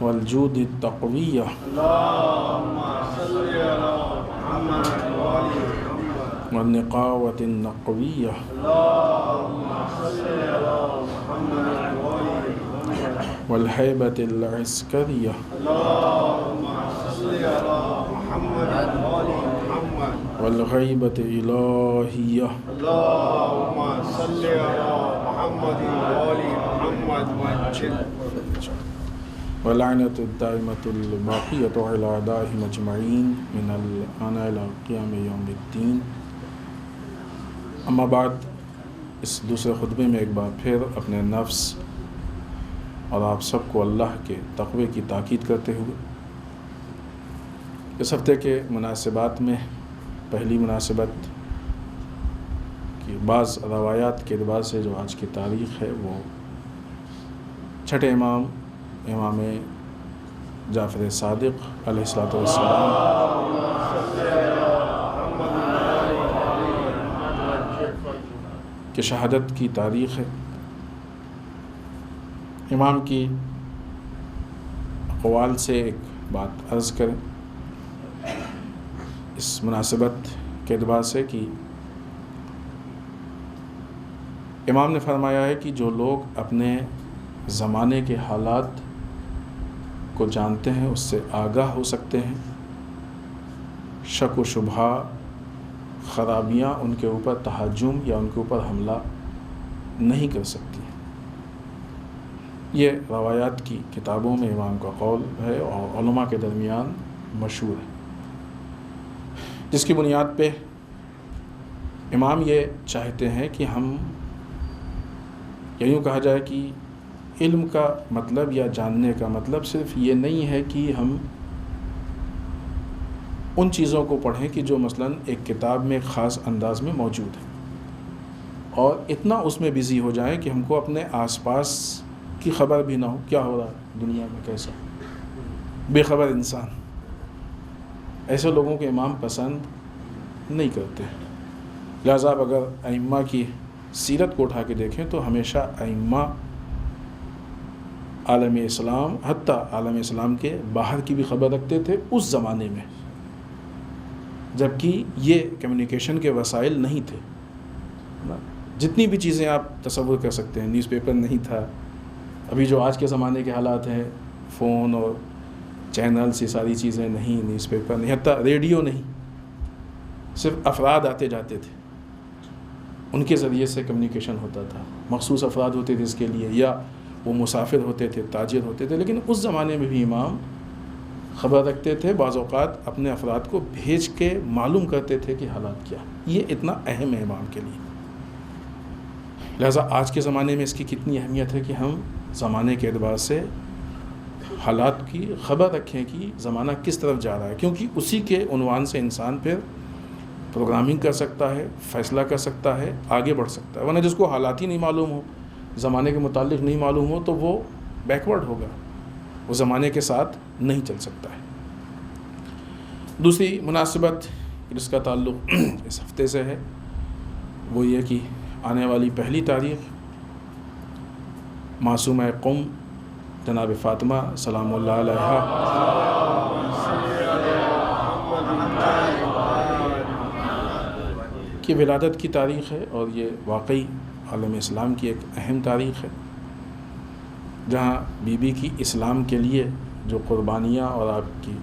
والجود التقویہ والنقاوة النقویہ والہیبۃ العسکریہ والغیبۃ الہیہ واللعنۃ الدائمۃ الباقیۃ علی اعدائہم اجمعین من الآن الی قیام یوم الدین۔ اما بعد، اس دوسرے خطبے میں ایک بار پھر اپنے نفس اور آپ سب کو اللہ کے تقوی کی تاکید کرتے ہوئے اس ہفتے کے مناسبات میں پہلی مناسبت کی بعض روایات کے اعتبار سے جو آج کی تاریخ ہے وہ چھٹے امام جعفر صادق علیہ الصلوۃ والسلام کی شہادت کی تاریخ ہے۔ امام کی اقوال سے ایک بات عرض کریں اس مناسبت کے اعتبار سے کہ امام نے فرمایا ہے کہ جو لوگ اپنے زمانے کے حالات کو جانتے ہیں، اس سے آگاہ ہو سکتے ہیں، شک و شبہ، خرابیاں ان کے اوپر تہجم یا ان کے اوپر حملہ نہیں کر سکتی۔ یہ روایات کی کتابوں میں امام کا قول ہے اور علماء کے درمیان مشہور ہے، جس کی بنیاد پہ امام یہ چاہتے ہیں کہ ہم یوں کہا جائے کہ علم کا مطلب یا جاننے کا مطلب صرف یہ نہیں ہے کہ ہم ان چیزوں کو پڑھیں کہ جو مثلاً ایک کتاب میں خاص انداز میں موجود ہے اور اتنا اس میں بزی ہو جائیں کہ ہم کو اپنے آس پاس کی خبر بھی نہ ہو کیا ہو رہا ہے دنیا میں، کیسا بے خبر انسان. ایسے لوگوں کے امام پسند نہیں کرتے. لہذا اگر ائمہ کی سیرت کو اٹھا کے دیکھیں تو ہمیشہ ائمہ عالم اسلام، حتیٰ عالم اسلام کے باہر کی بھی خبر رکھتے تھے اس زمانے میں، جبکہ یہ کمیونیکیشن کے وسائل نہیں تھے. جتنی بھی چیزیں آپ تصور کر سکتے ہیں، نیوز پیپر نہیں تھا، ابھی جو آج کے زمانے کے حالات ہیں، فون اور چینلز، یہ ساری چیزیں نہیں، نیوز پیپر نہیں، حتیٰ ریڈیو نہیں، صرف افراد آتے جاتے تھے، ان کے ذریعے سے کمیونیکیشن ہوتا تھا. مخصوص افراد ہوتے تھے اس کے لیے، یا وہ مسافر ہوتے تھے، تاجر ہوتے تھے. لیکن اس زمانے میں بھی امام خبر رکھتے تھے، بعض اوقات اپنے افراد کو بھیج کے معلوم کرتے تھے کہ حالات کیا. یہ اتنا اہم ہے امام کے لیے. لہٰذا آج کے زمانے میں اس کی کتنی اہمیت ہے کہ ہم زمانے کے اعتبار سے حالات کی خبر رکھیں کہ زمانہ کس طرف جا رہا ہے، کیونکہ اسی کے عنوان سے انسان پھر پروگرامنگ کر سکتا ہے، فیصلہ کر سکتا ہے، آگے بڑھ سکتا ہے. ورنہ جس کو حالات ہی نہیں معلوم ہو، زمانے کے متعلق نہیں معلوم ہو، تو وہ بیکورڈ ہوگا، وہ زمانے کے ساتھ نہیں چل سکتا ہے. دوسری مناسبت جس کا تعلق اس ہفتے سے ہے وہ یہ کہ آنے والی پہلی تاریخ معصومہ قم جناب فاطمہ سلام اللہ علیہا کی ولادت کی تاریخ ہے، اور یہ واقعی عالم اسلام کی ایک اہم تاریخ ہے، جہاں بی بی کی اسلام کے لیے جو قربانیاں اور آپ کی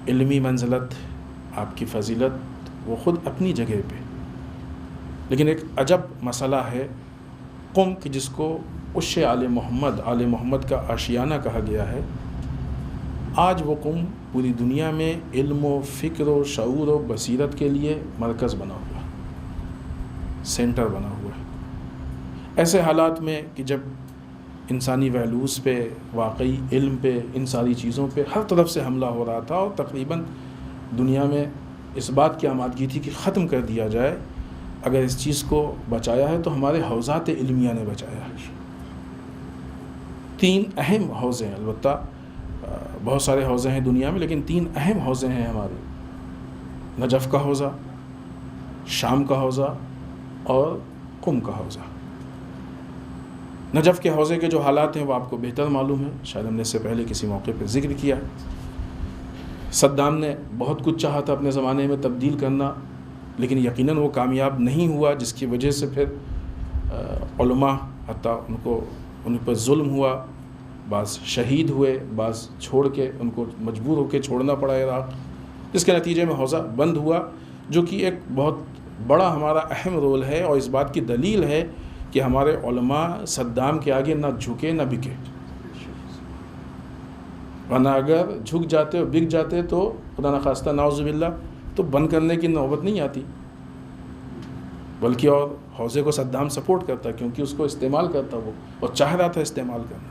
علمی منزلت، آپ کی فضیلت، وہ خود اپنی جگہ پہ. لیکن ایک عجب مسئلہ ہے قم کی، جس کو عش آل محمد کا آشیانہ کہا گیا ہے. آج وہ قم پوری دنیا میں علم و فکر و شعور و بصیرت کے لیے مرکز بنا ہوا ہے، سینٹر بنا ہوا ہے. ایسے حالات میں کہ جب انسانی ویلیوز پہ، واقعی علم پہ، ان ساری چیزوں پہ ہر طرف سے حملہ ہو رہا تھا، اور تقریباً دنیا میں اس بات کی آمادگی تھی کہ ختم کر دیا جائے. اگر اس چیز کو بچایا ہے تو ہمارے حوزات علمیہ نے بچایا ہے. 3 اہم حوزے ہیں، البتہ بہت سارے حوزے ہیں دنیا میں، لیکن 3 اہم حوزے ہیں ہمارے: نجف کا حوزہ، شام کا حوزہ اور قم کا حوزہ. نجف کے حوزے کے جو حالات ہیں وہ آپ کو بہتر معلوم ہے، شاید ہم نے اس سے پہلے کسی موقع پہ ذکر کیا. صدام نے بہت کچھ چاہا تھا اپنے زمانے میں تبدیل کرنا، لیکن یقیناً وہ کامیاب نہیں ہوا، جس کی وجہ سے پھر علماء حتیٰ ان پر ظلم ہوا، بعض شہید ہوئے، بعض چھوڑ کے ان کو مجبور ہو کے چھوڑنا پڑا عراق، جس کے نتیجے میں حوزہ بند ہوا، جو کہ ایک بہت بڑا ہمارا اہم رول ہے، اور اس بات کی دلیل ہے کہ ہمارے علماء صدام کے آگے نہ جھکے نہ بکے. ورنہ اگر جھک جاتے اور بک جاتے تو خدا نخواستہ نعوذ باللہ تو بند کرنے کی نوبت نہیں آتی، بلکہ اور حوزے کو صدام سپورٹ کرتا، کیونکہ اس کو استعمال کرتا وہ، اور چاہ رہا تھا استعمال کرنا.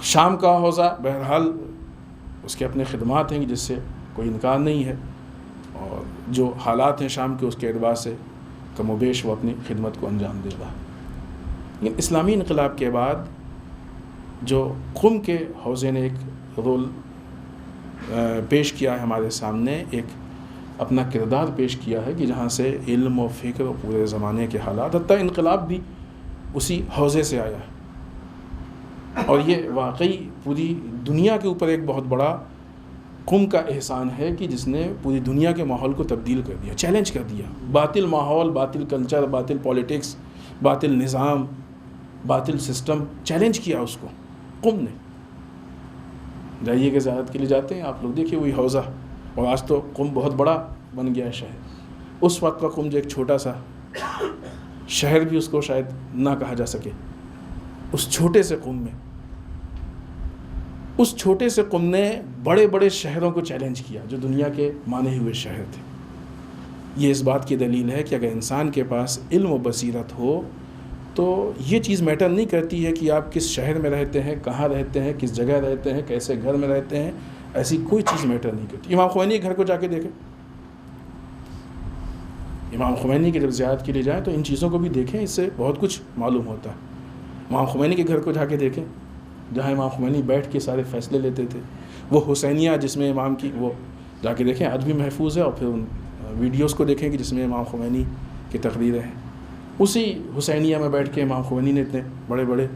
شام کا حوزہ بہرحال اس کے اپنے خدمات ہیں جس سے کوئی انکار نہیں ہے، اور جو حالات ہیں شام کے اس کے اعتبار سے کم و بیش وہ اپنی خدمت کو انجام دے رہا. لیکن اسلامی انقلاب کے بعد جو قم کے حوزے نے ایک رول پیش کیا ہے ہمارے سامنے، ایک اپنا کردار پیش کیا ہے، کہ جہاں سے علم و فکر و پورے زمانے کے حالات، حتیٰ انقلاب بھی اسی حوزے سے آیا ہے. اور یہ واقعی پوری دنیا کے اوپر ایک بہت بڑا قم کا احسان ہے کہ جس نے پوری دنیا کے ماحول کو تبدیل کر دیا، چیلنج کر دیا. باطل ماحول، باطل کلچر، باطل پولیٹکس، باطل نظام، باطل سسٹم، چیلنج کیا اس کو قم نے. جائیے کہ زیارت کے لیے جاتے ہیں آپ لوگ، دیکھیے وہی حوزہ، اور آج تو قم بہت بڑا بن گیا ہے شہر. اس وقت کا قم جو ایک چھوٹا سا شہر بھی اس کو شاید نہ کہا جا سکے، اس چھوٹے سے قم میں، اس چھوٹے سے قم نے بڑے بڑے شہروں کو چیلنج کیا جو دنیا کے مانے ہوئے شہر تھے. یہ اس بات کی دلیل ہے کہ اگر انسان کے پاس علم و بصیرت ہو تو یہ چیز میٹر نہیں کرتی ہے کہ آپ کس شہر میں رہتے ہیں، کہاں رہتے ہیں، کس جگہ رہتے ہیں، کیسے گھر میں رہتے ہیں، ایسی کوئی چیز میٹر نہیں کرتی۔ امام خمینی کے گھر کو جا کے دیکھیں، امام خمینی کی جب زیارت کے لیے جائیں تو ان چیزوں کو بھی دیکھیں، اس سے بہت کچھ معلوم ہوتا ہے۔ امام خمینی کے گھر کو جا کے دیکھیں جہاں امام خمینی بیٹھ کے سارے فیصلے لیتے تھے، وہ حسینیہ جس میں امام کی، وہ جا کے دیکھیں، آج بھی محفوظ ہے، اور پھر ان ویڈیوز کو دیکھیں کہ جس میں امام خمینی کی تقریریں ہیں۔ اسی حسینیہ میں بیٹھ کے امام خمینی نے اتنے بڑے بڑے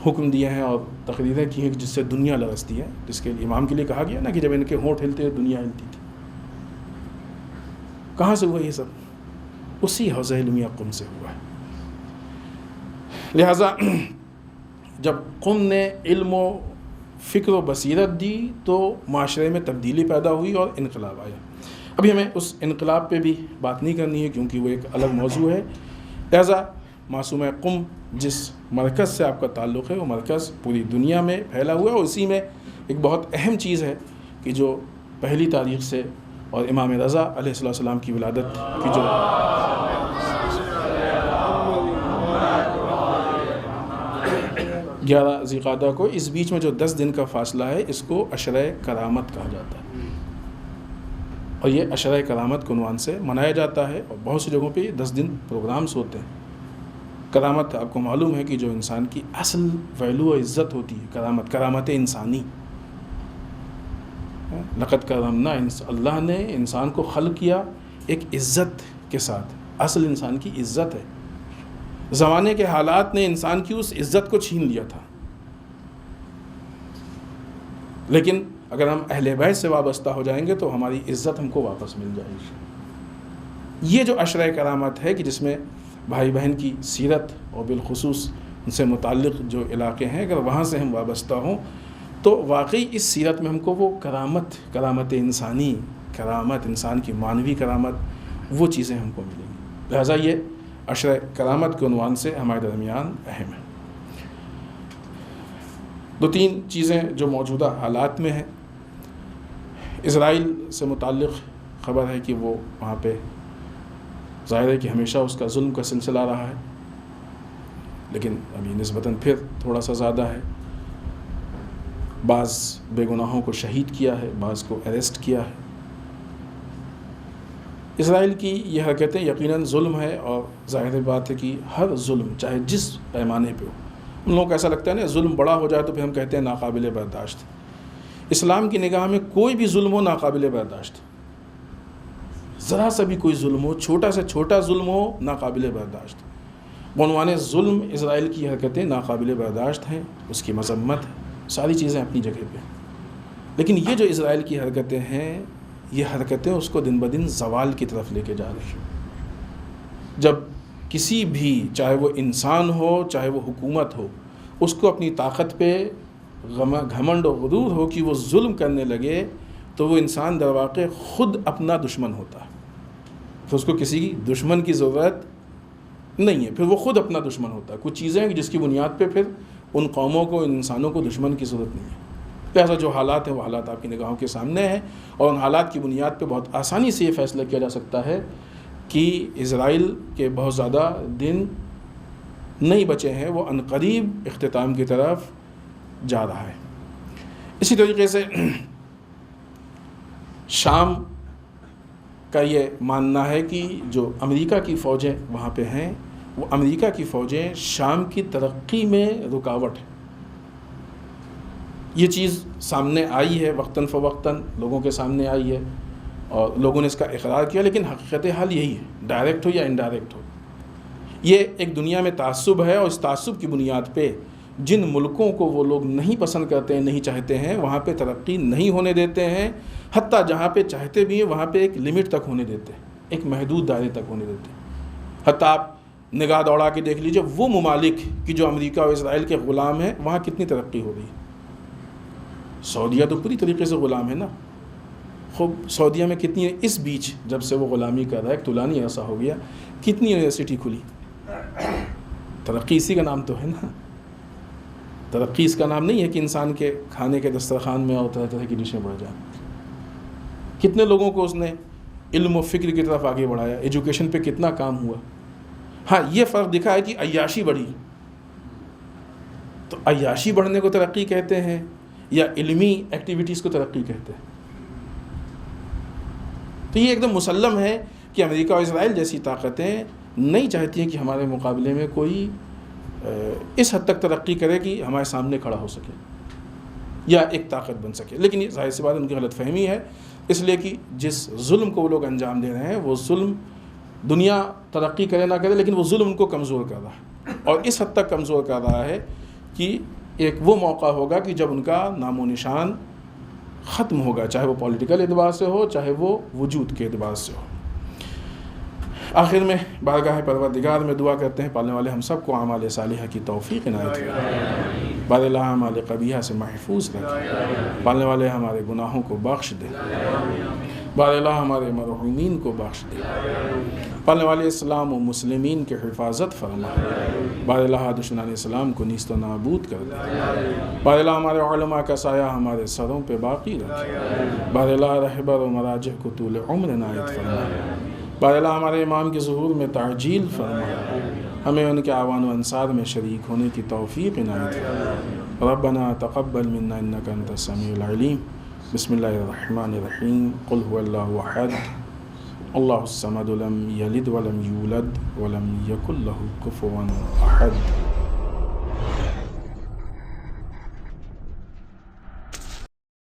حکم دیے ہیں اور تقریریں کی ہیں جس سے دنیا لرزتی ہے، جس کے امام کے لیے کہا گیا نا کہ جب ان کے ہونٹ ہلتے دنیا ہلتی تھی۔ کہاں سے ہوا یہ سب؟ اسی حوضہ علمیہ قم سے ہوا ہے۔ لہٰذا جب قم نے علم و فکر و بصیرت دی تو معاشرے میں تبدیلی پیدا ہوئی اور انقلاب آیا۔ ابھی ہمیں اس انقلاب پہ بھی بات نہیں کرنی ہے کیونکہ وہ ایک الگ موضوع ہے۔ لہٰذا معصومہ قم جس مرکز سے آپ کا تعلق ہے وہ مرکز پوری دنیا میں پھیلا ہوا ہے، اور اسی میں ایک بہت اہم چیز ہے کہ جو پہلی تاریخ سے اور امام رضا علیہ السلام کی ولادت کی جو 11 ذی القعدہ کو، اس بیچ میں جو 10 دن کا فاصلہ ہے، اس کو عشرہ کرامت کہا جاتا ہے، اور یہ عشرہ کرامت کے عنوان سے منایا جاتا ہے، اور بہت سی جگہوں پہ 10 دن پروگرامز ہوتے ہیں۔ کرامت آپ کو معلوم ہے کہ جو انسان کی اصل ویلو و عزت ہوتی ہے، کرامت انسانی، لقد کرمنا، اللہ نے انسان کو خلق کیا ایک عزت کے ساتھ، اصل انسان کی عزت ہے۔ زمانے کے حالات نے انسان کی اس عزت کو چھین لیا تھا، لیکن اگر ہم اہل بیت سے وابستہ ہو جائیں گے تو ہماری عزت ہم کو واپس مل جائے گی۔ یہ جو عشرہ کرامت ہے کہ جس میں بھائی بہن کی سیرت اور بالخصوص ان سے متعلق جو علاقے ہیں، اگر وہاں سے ہم وابستہ ہوں تو واقعی اس سیرت میں ہم کو وہ کرامت انسانی، کرامت انسان کی معنوی کرامت، وہ چیزیں ہم کو ملیں گی۔ لہٰذا یہ عشرہ کرامت کے عنوان سے ہمارے درمیان اہم ہے۔ 2-3 چیزیں جو موجودہ حالات میں ہیں۔ اسرائیل سے متعلق خبر ہے کہ وہ وہاں پہ ظاہر ہے کہ ہمیشہ اس کا ظلم کا سلسلہ رہا ہے، لیکن ابھی نسبتاً پھر تھوڑا سا زیادہ ہے۔ بعض بے گناہوں کو شہید کیا ہے، بعض کو اریسٹ کیا ہے۔ اسرائیل کی یہ حرکتیں یقیناً ظلم ہے، اور ظاہر بات ہے کہ ہر ظلم چاہے جس پیمانے پہ ہو، ان لوگوں کو ایسا لگتا ہے نا ظلم بڑا ہو جائے تو پھر ہم کہتے ہیں ناقابل برداشت۔ اسلام کی نگاہ میں کوئی بھی ظلم ہو ناقابل برداشت، ذرا سا بھی کوئی ظلم ہو، چھوٹا سے چھوٹا ظلم ہو ناقابل برداشت۔ بعنوان ظلم اسرائیل کی حرکتیں ناقابل برداشت ہیں، اس کی مذمت ہے، ساری چیزیں اپنی جگہ پہ، لیکن یہ جو اسرائیل کی حرکتیں ہیں، یہ حرکتیں اس کو دن بدن زوال کی طرف لے کے جا رہی ہیں۔ جب کسی بھی، چاہے وہ انسان ہو چاہے وہ حکومت ہو، اس کو اپنی طاقت پہ گھمنڈ و غرور ہو کہ وہ ظلم کرنے لگے تو وہ انسان در واقع خود اپنا دشمن ہوتا ہے، تو اس کو کسی دشمن کی ضرورت نہیں ہے، پھر وہ خود اپنا دشمن ہوتا ہے۔ کچھ چیزیں ہیں جس کی بنیاد پہ پھر ان قوموں کو، ان انسانوں کو دشمن کی ضرورت نہیں ہے۔ لہٰذا جو حالات ہیں وہ حالات آپ کی نگاہوں کے سامنے ہیں، اور ان حالات کی بنیاد پہ بہت آسانی سے یہ فیصلہ کیا جا سکتا ہے کہ اسرائیل کے بہت زیادہ دن نہیں بچے ہیں، وہ عنقریب اختتام کی طرف جا رہا ہے۔ اسی طریقے سے شام کا یہ ماننا ہے کہ جو امریکہ کی فوجیں وہاں پہ ہیں، وہ امریکہ کی فوجیں شام کی ترقی میں رکاوٹ ہیں۔ یہ چیز سامنے آئی ہے، وقتاً فوقتاً لوگوں کے سامنے آئی ہے، اور لوگوں نے اس کا اقرار کیا، لیکن حقیقت حال یہی ہے، ڈائریکٹ ہو یا انڈائریکٹ ہو۔ یہ ایک دنیا میں تعصب ہے، اور اس تعصب کی بنیاد پہ جن ملکوں کو وہ لوگ نہیں پسند کرتے ہیں، نہیں چاہتے ہیں، وہاں پہ ترقی نہیں ہونے دیتے ہیں، حتیٰ جہاں پہ چاہتے بھی ہیں وہاں پہ ایک لمٹ تک ہونے دیتے ہیں، ایک محدود دائرے تک ہونے دیتے ہیں۔ حتیٰ آپ نگاہ دوڑا کے دیکھ لیجئے وہ ممالک کہ جو امریکہ اور اسرائیل کے غلام ہیں، وہاں کتنی ترقی ہو رہی ہے۔ سعودیہ تو پوری طریقے سے غلام ہے نا، خوب سعودیہ میں کتنی، اس بیچ جب سے وہ غلامی کر رہا ہے، ایک طولانی عرصہ ہو گیا، کتنی یونیورسٹی کھلی۔ ترقی اسی کا نام تو ہے نا، ترقی اس کا نام نہیں ہے کہ انسان کے کھانے کے دسترخوان میں اور طرح طرح کی ڈشیں بڑھ جائیں۔ کتنے لوگوں کو اس نے علم و فکر کی طرف آگے بڑھایا، ایجوکیشن پہ کتنا کام ہوا. ہاں یہ فرق دکھا ہے کہ عیاشی بڑھی. تو عیاشی بڑھنے کو ترقی کہتے ہیں یا علمی ایکٹیویٹیز کو ترقی کہتے ہیں؟ تو یہ ایک دم مسلم ہے کہ امریکہ اور اسرائیل جیسی طاقتیں نہیں چاہتی ہیں کہ ہمارے مقابلے میں کوئی اس حد تک ترقی کرے کہ ہمارے سامنے کھڑا ہو سکے یا ایک طاقت بن سکے. لیکن یہ ظاہر سی بات ان کی غلط فہمی ہے، اس لیے کہ جس ظلم کو وہ لوگ انجام دے رہے ہیں وہ ظلم دنیا ترقی کرے نہ کرے، لیکن وہ ظلم ان کو کمزور کر رہا ہے، اور اس حد تک کمزور کر رہا ہے کہ ایک وہ موقع ہوگا کہ جب ان کا نام و نشان ختم ہوگا، چاہے وہ پولیٹیکل اعتبار سے ہو، چاہے وہ وجود کے اعتبار سے ہو. آخر میں بارگاہ پروردگار میں دعا کرتے ہیں پالنے والے ہم سب کو اعمال صالحہ کی توفیق عنایت فرمائے، بار اللہ اعمال قبیحہ سے محفوظ رکھے، پالنے والے ہمارے گناہوں کو بخش دے، بار اللہ ہمارے مرحومین کو بخش دے، پالنے والے اسلام و مسلمین کے حفاظت فرمائے، بار اللہ دشمنان اسلام کو نیست و نابود کر دے، بار اللہ ہمارے علماء کا سایہ ہمارے سروں پہ باقی رکھے، بار اللہ رہبر و مراجع کو طول عمر عنایت فرمائے، بار اللہ ہمارے امام کے ظہور میں تعجیل فرمائے، ہمیں ان کے اعوان و انصار میں شریک ہونے کی توفیق عنایت فرمائے. ربنا تقبل منا انك انت السميع العليم. بسم اللہ الرحمن الرحیم. قل هو اللہ احد اللہ الصمد لم یلد ولم یولد ولم یکن له کفوا احد.